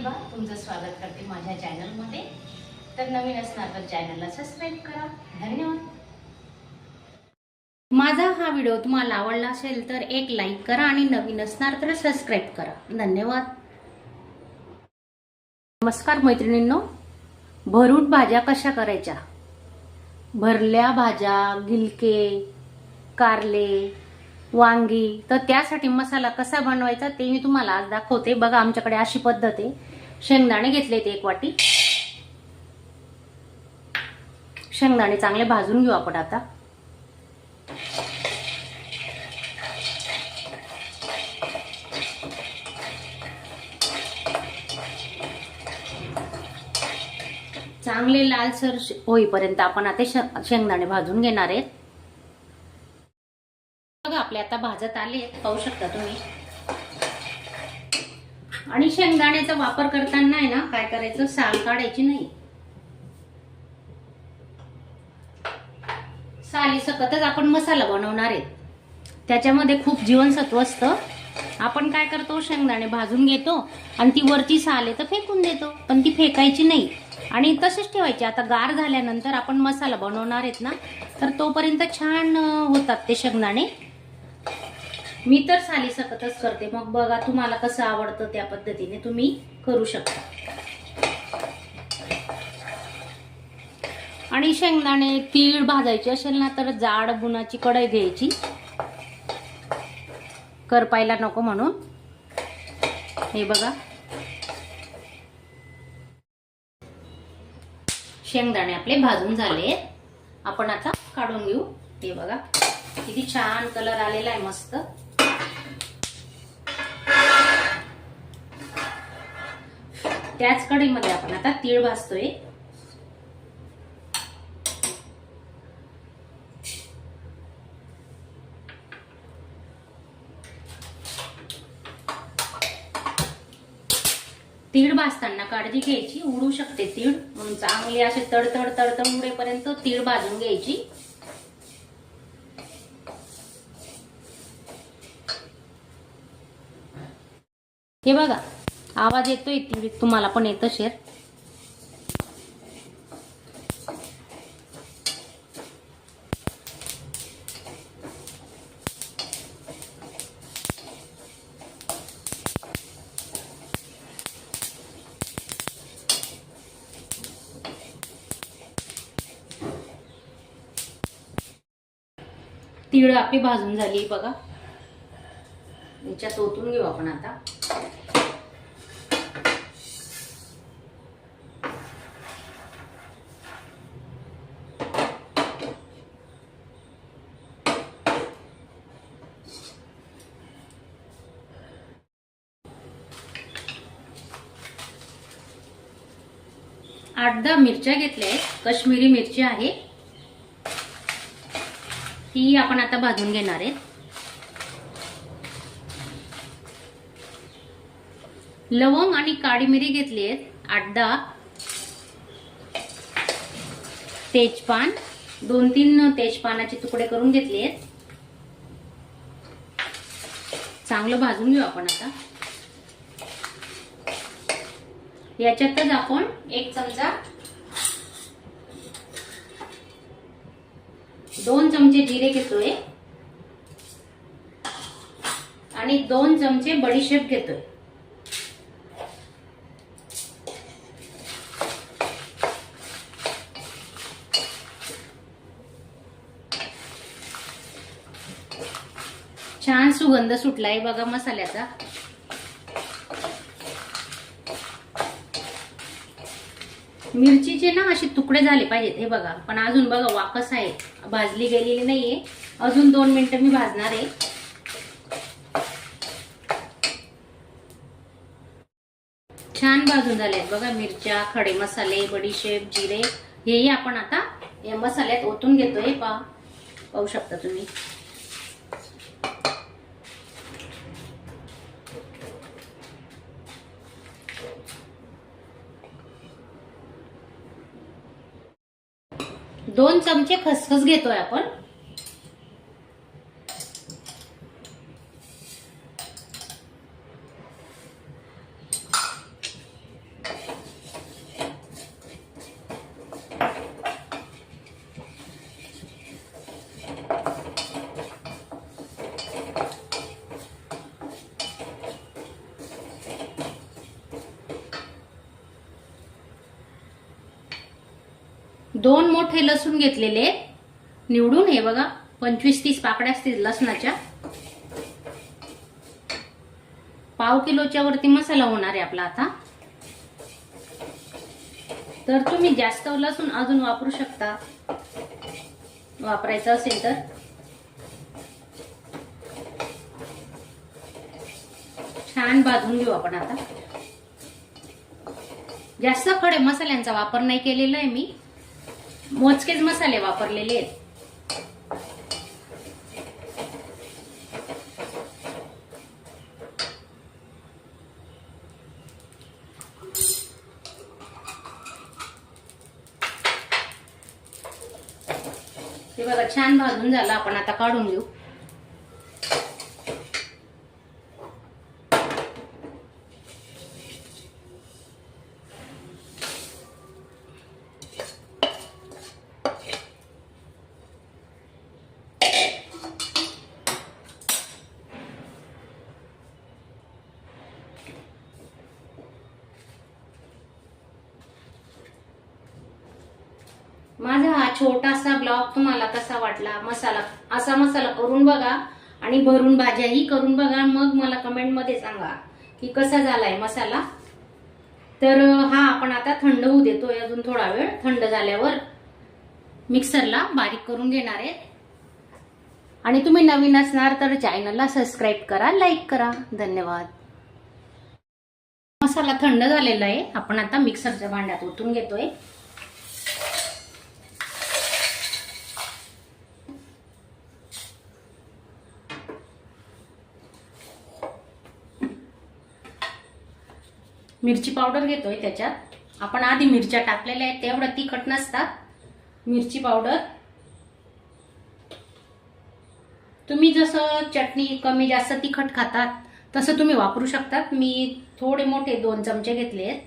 प्रतिभा तुमचं स्वागत करते माझ्या चॅनलमध्ये। तर नवीन असणार तर चॅनलला सबस्क्राइब करा। धन्यवाद। माझा हा व्हिडिओ तुम्हाला आवडला असेल तर एक लाईक करा आणि नवीन असणार तर सबस्क्राइब करा। धन्यवाद। नमस्कार मैत्रिणींनो, भरून भाज्या कशा करायच्या, भरल्या भाज्या, गिलके, कारले, वांगी, तर त्यासाठी मसाला कसा बनवायचा ते मी तुम्हाला आज दाखवते। बघा आमच्याकडे अशी पद्धत आहे। शेंगदाणे घेतले ते 1 वाटी। शेंगदाणे चांगले भाजून घेऊ आपण आता। चांगले लालसर होईपर्यंत आपण आता शेंगदाणे भाजून घेणार आहेत। बघा आपले आता भाजत आले, पाहू शकता तुम्ही। आणि शेंगदाण्याचा वापर करताना आहे ना काय करायचं, साल काढायची नाही। साली सकतच आपण मसाला बनवणार आहे, त्याच्यामध्ये खूप जीवनसत्व असतं। आपण काय करतो, शेंगदाणे भाजून घेतो आणि ती वरची साल आहे तर फेकून देतो, पण ती फेकायची नाही आणि तसेच ठेवायची। आता गार झाल्यानंतर आपण मसाला बनवणार आहेत ना, तर तोपर्यंत छान होतात ते शेंगदाणे। मी तर साली सकतच करते, मग बघा तुम्हाला कसं आवडतं त्या पद्धतीने तुम्ही करू शकता। आणि शेंगदाणे तीळ भाजायचे असेल ना तर जाड बुनाची कढई घ्यायची, करपायला नको म्हणून। हे बघा शेंगदाणे आपले भाजून झाले, आपण आता काढून घेऊ। हे बघा किती छान कलर आलेला आहे, मस्त। त्याच कढईमध्ये आपण आता तीळ भाजतोय। तीळ भाजताना काळजी घ्यायची, उडू शकते तीळ, म्हणून चांगली असे तडतड तडतड उडेपर्यंत तीळ भाजून घ्यायची। हे बघा आवाज येतोय, तीळ तुम्हाला पण येत असेल। तीळ आपली भाजून झाली बघा, याच्यात ओतून घेऊ आपण आता। आठ 10 मिरच्या घेतल्या आहेत, काश्मीरी मिरची आहे, ती आपण आता भाजून घेणार आहे। लवंग आणि काळी मिरी घेतली आहेत 8 10, तेजपान 2-3 तेजपानाचे तुकडे करून घेतले आहेत। चांगलं भाजून घेऊ आपण आता। याच्यातच आपण 1 चमचा 2 चमचे जिरे घेतोय आणि 2 चमचे बडीशेप घेतोय। छान सुगंध सुटलाय बघा मसाल्याचा। मिरचीचे ना असे तुकडे झाले पाहिजेत, हे बघा। पण अजून बघा वाकस आहे, भाजली गेलेली नाहीये, अजून 2 मिनिटं मी भाजणार आहे। छान भाजून झाले बघा मिरच्या, खडे मसाले, बडीशेप, जिरे, हेही आपण आता या मसाल्यात ओतून घेतोय। पाहू शकता तुम्ही। दोन चमचे खसखस घेतोय आपण। 2 मोठे लसूण घेतलेले निवडून, हे बघा 25-30 पाकड्या असतील लसणाच्या. पाव किलोच्या वरती मसाला होणार आहे आपला आता. तर तुम्ही जास्त लसूण अजून वापरू शकता, वापरायचं असेल तर. छान भाजून घेऊ आपण आता. जास्त खडे मसाल्यांचा वापर नाही केलेला आहे मी, मोजकेच मसाले वापरलेले आहेत. हे बघा छान भाजून झालं, आपण आता काढून घेऊ. माझा हा छोटासा ब्लॉग तुम्हाला कसा वाटला? असा मसाला करून बघा आणि भरून भाज्याही करून बघा, मग मला कमेंट मध्ये सांगा की कसा झालाय मसाला. तर हा आपण आता थंड होऊ देतोय अजून थोडा वेळ. थंड झाल्यावर मिक्सरला बारीक करून घेणार आहे. आणि तुम्ही नवीन असणार तर चॅनलला सबस्क्राईब करा, लाईक करा. धन्यवाद. मसाला थंड झालेला आहे, आपण आता मिक्सरच्या भांड्यात ओतून घेतोय. मिरची पावडर घेतोय त्याच्यात. आपण आधी मिरच्या टाकलेल्या आहेत, तेवढं तिखट नसतात. मिरची पावडर तुम्ही जसं चटणी कमी जास्त तिखट खातात तसं तुम्ही वापरू शकतात. मी थोडे मोठे 2 चमचे घेतले आहेत.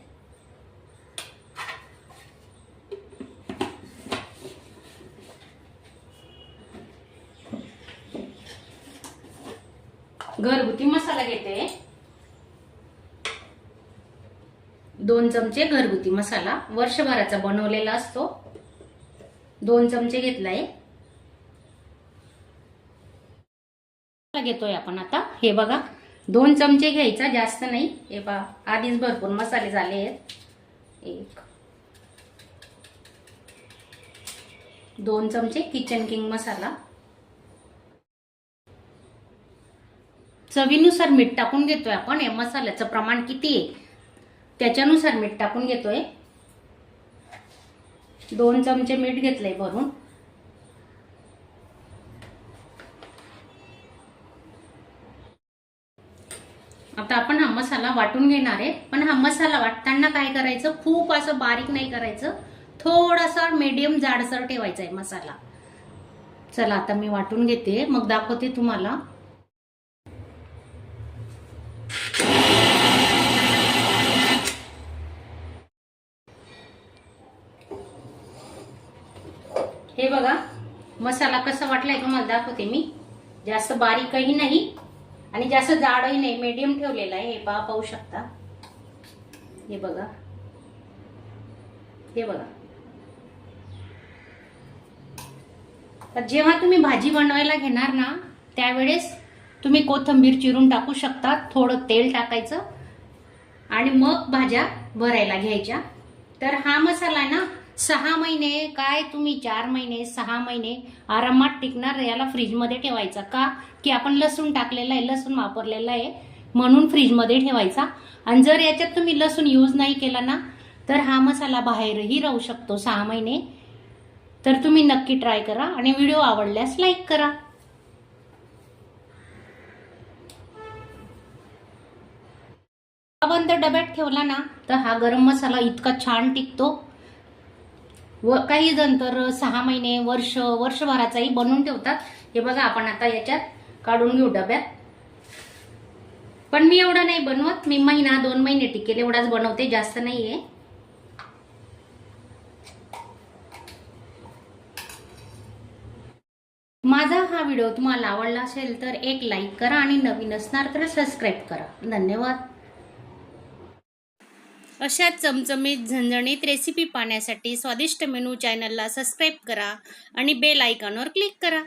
घरगुती मसाला घेते, 2 चमचे घरगुती मसाला, वर्षभराचा बनवलेला असतो. 2 चमचे घेतलाय. घेतोय आपण आता. हे बघा 2 चमचे घ्यायचा, जास्त नाही. हे बघा आधीच भरपूर मसाले झाले आहेत. 2 चमचे किचन किंग मसाला. चवीनुसार मीठ टाकून घेतोय आपण. या मसाल्याचं प्रमाण किती आहे त्याच्यानुसार मीठ टाकून घेतोय. 2 चमचे मीठ घेतलंय भरून. आता आपण हा मसाला वाटून घेणार आहे. पण हा मसाला वाटताना काय करायचं, खूप असं बारीक नाही करायचं, थोडासा मीडियम जाडसर ठेवायचा आहे मसाला. चला आता मी वाटून घेते, मग दाखवते तुम्हाला. हे बघा मसाला कसा वाटलाय तुम्हाला दाखवते मी. जास्त बारीकही नाही आणि जास्त जाडही नाही, मीडियम ठेवलेला आहे. हे पाहू शकता. हे बघा, हे बघा. तर जेव्हा तुम्ही भाजी बनवायला घेणार ना, त्यावेळेस तुम्ही कोथिंबीर चिरून टाकू शकता. थोडं तेल टाकायचं आणि मग भाज्या भरायला घ्यायच्या. तर हा मसाला आहे ना 6 महिने काय, तुम्ही 4 महिने 6 महिने आरामात टिकणार. याला फ्रीजमध्ये ठेवायचा. का की आपण लसूण टाकलेला आहे, लसूण वापरलेला आहे म्हणून फ्रीजमध्ये ठेवायचा. आणि जर याच्यात तुम्ही लसूण यूज नाही केला ना तर हा मसाला बाहेरही राहू शकतो 6 महिने. तर तुम्ही नक्की ट्राय करा आणि व्हिडिओ आवडल्यास लाईक करा. बंद डब्यात ठेवला ना तर हा गरम मसाला इतका छान टिकतो. काही जण तर 6 महिने वर्षभराचाही बनवून ठेवतात. हे बघा आपण आता याच्यात काढून घेऊ डब्यात. पण मी एवढा नाही बनवत, मी 1-2 महिने टिकेल एवढाच बनवते, जास्त नाहीये. माझा हा व्हिडिओ तुम्हाला आवडला असेल तर एक लाईक करा आणि नवीन असणार तर सबस्क्राईब करा. धन्यवाद. अशा चमचमीत झणझणीत रेसिपी पाहण्यासाठी स्वादिष्ट मेनू चॅनलला सबस्क्राईब करा आणि बेल आयकॉनवर क्लिक करा.